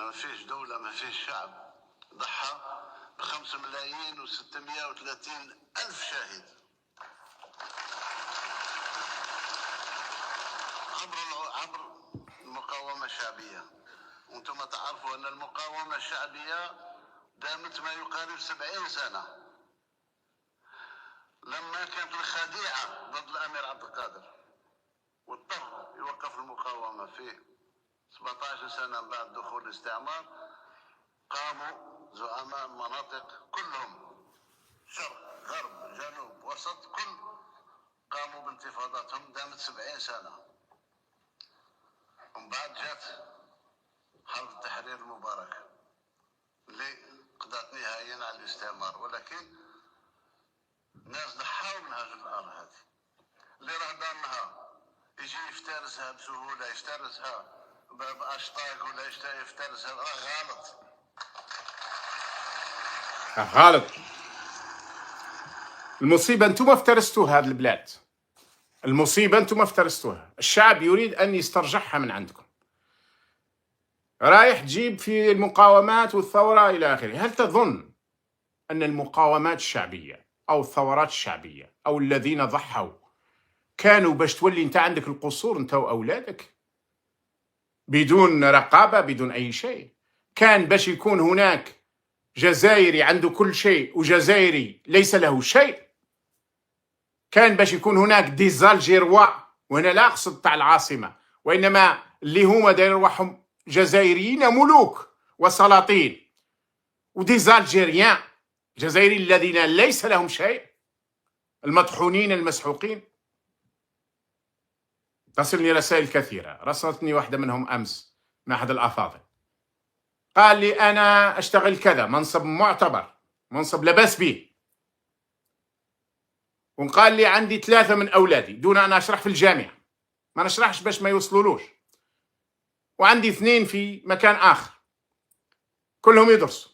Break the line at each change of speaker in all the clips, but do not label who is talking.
ما فيش دولة ما فيش شعب ضحى ب5,630,000 شاهد عبر المقاومة الشعبية. وانتم تعرفوا أن المقاومة الشعبية دامت ما يقارب 70 سنة. لما كانت الخديعة ضد الأمير عبد القادر واضطر يوقف المقاومة في 17 سنة بعد دخول الاستعمار، قاموا زعماء المناطق كلهم، شرق غرب جنوب وسط، قاموا بانتفاضاتهم دامت 70 سنة. ومن بعد جات حرب التحرير المباركة اللي قضت نهائيا على الاستعمار، ولكن الناس ضحاوا من هذه الأرض هذه اللي راه ضامنها يجي يفترسها بسهولة، يفترسها بأشطاق ولا يفترسها، راه غلط.
غلط. المصيبة أنتم افترستوا هذه البلاد، المصيبة أنتم افترستوها. الشعب يريد أن يسترجعها من عندكم، رايح تجيب في المقاومات والثورة إلى آخره. هل تظن أن المقاومات الشعبية أو الثورات الشعبية أو الذين ضحوا كانوا باش تولي أنت عندك القصور أنت وأولادك بدون رقابة بدون أي شيء؟ كان باش يكون هناك جزائري عنده كل شيء وجزائري ليس له شيء؟ كان باش يكون هناك دي زالجيروا، وهنا لا أقصد تاع العاصمة، وإنما اللي هما دايرين روحهم جزائريين ملوك وسلاطين، ودي زالجيريان جزائريين الذين ليس لهم شيء، المطحونين المسحوقين. تصلني رسائل كثيرة، رسلتني واحدة منهم أمس من أحد الأفاضل، قال لي أنا أشتغل كذا، منصب معتبر، منصب لباس به، وقال لي عندي 3 من أولادي دون أن أشرح في الجامعة، ما نشرحش باش ما يوصلولوش، وعندي 2 في مكان آخر كلهم يدرسوا.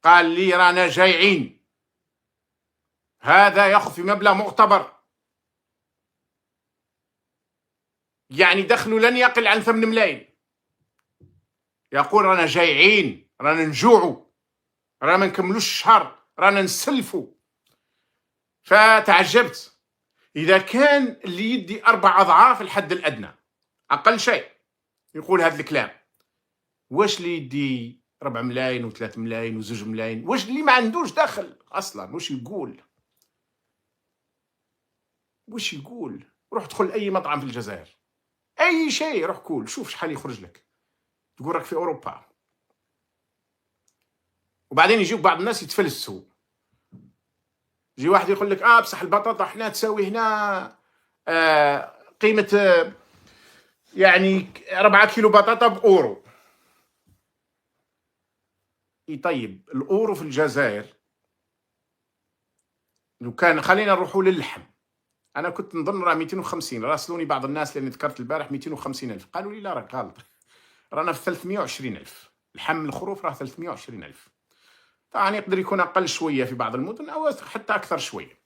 قال لي رانا جايعين، هذا يأخذ في مبلغ معتبر، يعني دخله لن يقل عن 8 ملايين. يقول رانا جايعين، رانا نجوعوا، رانا ما نكملوش الشهر، رانا نسلفوا. فتعجبت، إذا كان اللي يدي 4 أضعاف الحد الأدنى أقل شيء يقول هذا الكلام، واش اللي يدي 4 ملايين و3 ملايين و2 ملايين، واش اللي ما عندوش دخل أصلا واش يقول؟ واش يقول؟ روح دخل أي مطعم في الجزائر، أي شيء، روح كول، شوف شحال يخرج لك، تقول راك في أوروبا. وبعدين يجيوك بعض الناس يتفلسوا، يجي واحد يقول لك بصح البطاطا حنا تساوي هنا قيمة يعني 4 كيلو بطاطا بأورو. طيب الأورو في الجزائر لو كان، خلينا نروحوا للحم، أنا كنت نظن راه 250، راسلوني بعض الناس لأني ذكرت البارح 250,000، قالوا لي لا راك غلط، رانا في 320,000، اللحم الخروف راه 320,000. طبعا يقدر يكون أقل شوية في بعض المدن أو حتى أكثر شوية.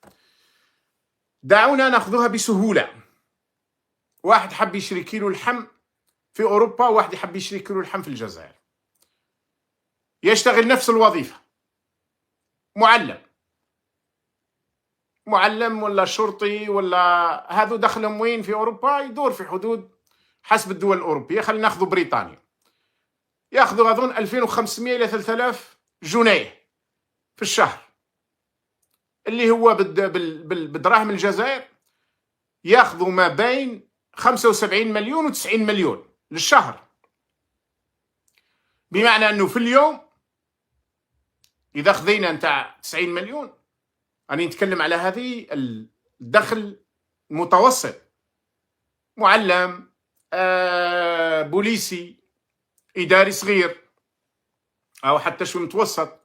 دعونا نأخذها بسهولة، واحد حب يشري كيلو اللحم في أوروبا، وواحد يحب يشري كيلو اللحم في الجزائر، يشتغل نفس الوظيفة، معلم ولا شرطي ولا هذو دخلهم وين في أوروبا؟ يدور في حدود حسب الدول الأوروبية. خلينا نأخذ بريطانيا، يأخذوا أظن 2500 إلى 3000 جنيه في الشهر، اللي هو بالدراهم الجزائر يأخذوا ما بين 75 مليون و90 مليون للشهر. بمعنى أنه في اليوم إذا خذينا نتاع 90 مليون، أنا نتكلم على هذه الدخل المتوسط، معلم، بوليسي، إداري صغير أو حتى شو متوسط،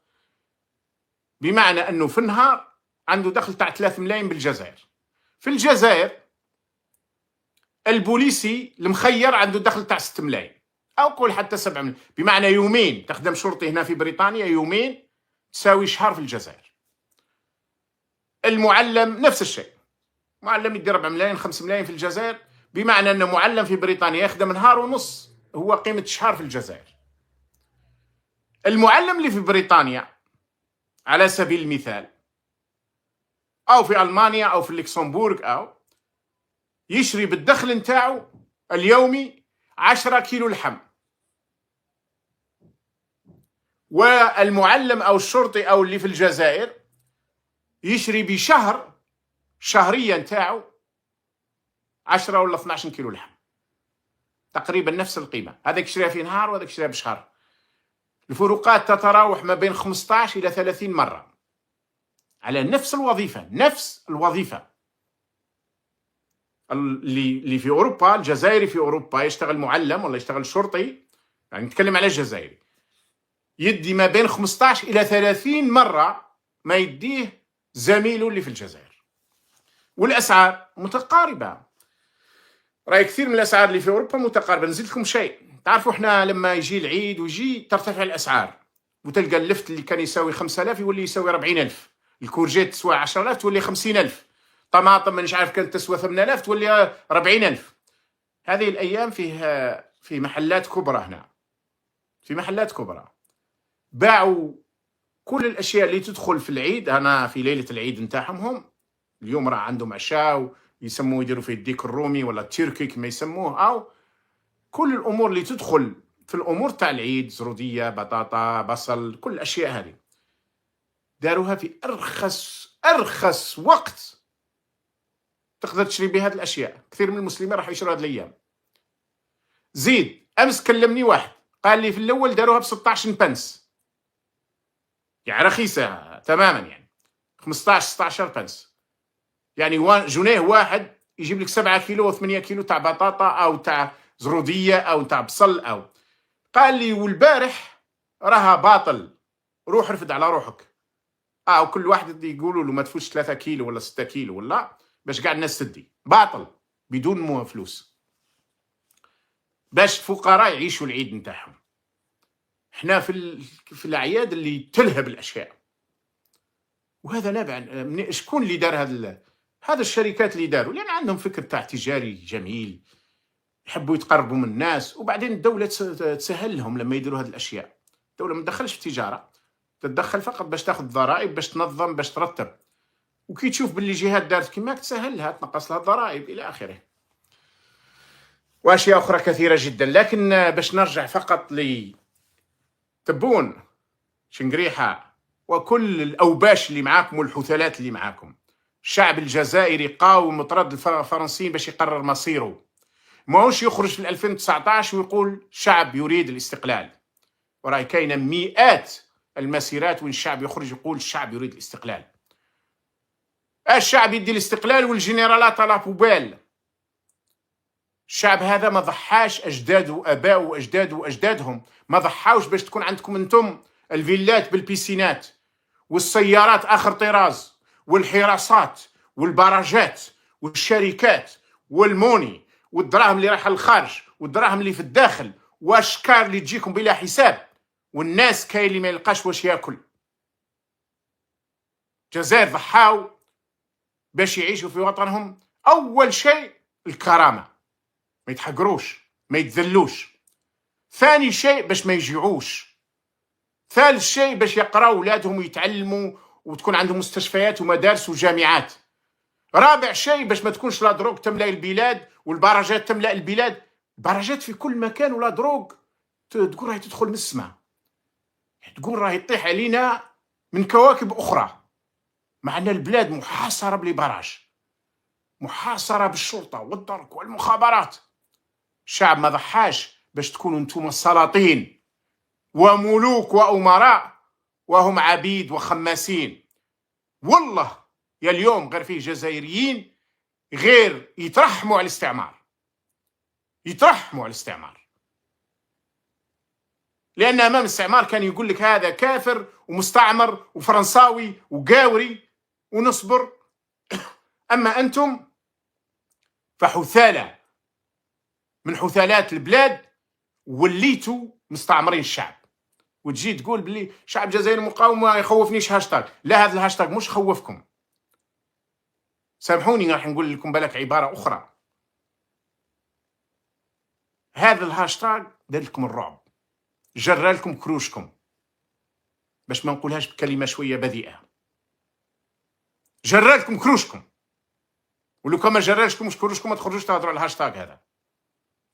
بمعنى أنه في النهار عنده دخل تاع 3 ملايين بالجزائر. في الجزائر البوليسي المخير عنده دخل تاع 6 ملايين أو قول حتى 7 ملايين، بمعنى يومين تخدم شرطي هنا في بريطانيا، يومين تساوي شهر في الجزائر. المعلم نفس الشيء، معلم يدي 4 ملايين 5 ملايين في الجزائر، بمعنى أن معلم في بريطانيا يخدم نهار ونص هو قيمة شهر في الجزائر. المعلم اللي في بريطانيا على سبيل المثال، أو في ألمانيا أو في اللوكسمبورغ، أو يشري بالدخل نتاعو اليومي 10 كيلو لحم، والمعلم أو الشرطي أو اللي في الجزائر يشري بشهر شهريا نتاعو 10 ولا 12 كيلو لحم، تقريبا نفس القيمة. هذاك يشريها في نهار وهذاك يشريها بشهر. الفروقات تتراوح ما بين 15 إلى 30 مرة على نفس الوظيفة. نفس الوظيفة اللي في أوروبا، الجزائري في أوروبا يشتغل معلم ولا يشتغل شرطي، يعني نتكلم على الجزائري، يدي ما بين 15 إلى 30 مرة ما يديه زميله اللي في الجزائر. والأسعار متقاربة، راي كثير من الأسعار اللي في أوروبا متقاربة. نزيد لكم شيء، تعرفوا احنا لما يجي العيد ويجي ترتفع الأسعار، وتلقى اللفت اللي كان يساوي 5000 يولي يساوي 40000، الكورجيت تسوى 10000 تولي 50000، طماطم مش عارف كانت تسوى 8000 تولي 40000. هذه الأيام في محلات كبرى، هنا في محلات كبرى باعوا كل الأشياء اللي تدخل في العيد. أنا في ليلة العيد نتاعهم هم اليوم راه عندهم عشاء يسموه يديروا فيه الديك الرومي ولا التركي كما يسموه، أو كل الأمور اللي تدخل في الأمور تاع العيد، زرودية، بطاطا، بصل، كل الأشياء هذه داروها في أرخص وقت تقدر تشري به هذه الأشياء. كثير من المسلمين راح يشروا هذه الأيام. زيد أمس كلمني واحد قال لي في الأول داروها ب 16 بنس، يعني رخيصة تماما، يعني 15-16 بنس، يعني جنيه واحد يجيب لك 7 كيلو و8 كيلو تاع بطاطا أو تاع زرودية أو تاع بصل. أو قال لي والبارح راها باطل، روح رفد على روحك. وكل واحد يقولوا له ما تفوتش 3 كيلو ولا 6 كيلو ولا باش قاعد الناس تدي باطل بدون فلوس، باش الفقراء يعيشوا العيد نتاعهم. احنا في الأعياد اللي تلهب الأشياء، وهذا نابع شكون اللي دار هذا الشركات اللي داروا، لأن عندهم فكر تاع تجاري جميل، يحبوا يتقربوا من الناس. وبعدين الدولة تسهل لهم لما يديروا هذه الأشياء. الدولة ما تدخلش في التجارة، تتدخل فقط باش تاخذ ضرائب، باش تنظم، باش ترتب. وكي تشوف باللي جهات دارت كيماك تسهل لها، تنقص لها الضرائب إلى آخره، وأشياء أخرى كثيرة جدا. لكن باش نرجع فقط تبون شنقريحة وكل الأوباش اللي معاكم والحثالات اللي معاكم، الشعب الجزائري قاوم وطرد الفرنسيين باش يقرر مصيره. ماهوش يخرج في 2019 ويقول شعب يريد الاستقلال، وراي كاينه مئات المسيرات وين الشعب يخرج يقول الشعب يريد الاستقلال. الشعب يدي الاستقلال والجنرالات على بوبال. الشعب هذا ما ضحاش، أجداده وأباؤه وأجداده وأجدادهم ما ضحاوش باش تكون عندكم أنتم الفيلات بالبيسينات والسيارات آخر طراز والحراسات والبراجات والشركات والموني والدراهم اللي رايحه للخارج والدراهم اللي في الداخل واشكار اللي تجيكم بلا حساب، والناس كاين اللي ما يلقاش واش ياكل. الجزائر ضحاو باش يعيشوا في وطنهم. اول شيء الكرامه، ما يتحقروش، ما يتذلوش. ثاني شيء باش ما يجيعوش. ثالث شيء باش يقراوا اولادهم ويتعلموا وتكون عندهم مستشفيات ومدارس وجامعات. رابع شيء باش ما تكونش لا دروغ تملا البلاد والبراجات تملا البلاد. البراجات في كل مكان، ولا دروغ تقول راهي تدخل من السماء، تقول راهي تطيح علينا من كواكب اخرى، مع ان البلاد محاصره بالبراج، محاصره بالشرطه والدرك والمخابرات. الشعب ما ضحاش باش تكونوا انتم السلاطين وملوك وامراء وهم عبيد وخماسين. والله يا اليوم غير فيه جزائريين غير يترحموا على الاستعمار، يترحموا على الاستعمار، لأن أمام الاستعمار كان يقول لك هذا كافر ومستعمر وفرنساوي وقاوري ونصبر. أما أنتم فحثالة من حثالات البلاد، وليتوا مستعمرين الشعب. وتجي تقول بلي شعب جزائري مقاوم ما يخوفنيش هاشتاغ. لا، هذا الهاشتاغ مش خوفكم. سامحوني راح نقول لكم بالك عبارة أخرى. هذا الهاشتاج دار لكم الرعب، جرى لكم كروشكم، باش ما نقولهاش بكلمه شويه بذيئه، جرى لكم كروشكم. ولو كان ما جرالكمش كروشكم ما تخرجوش تهضروا على الهاشتاج هذا.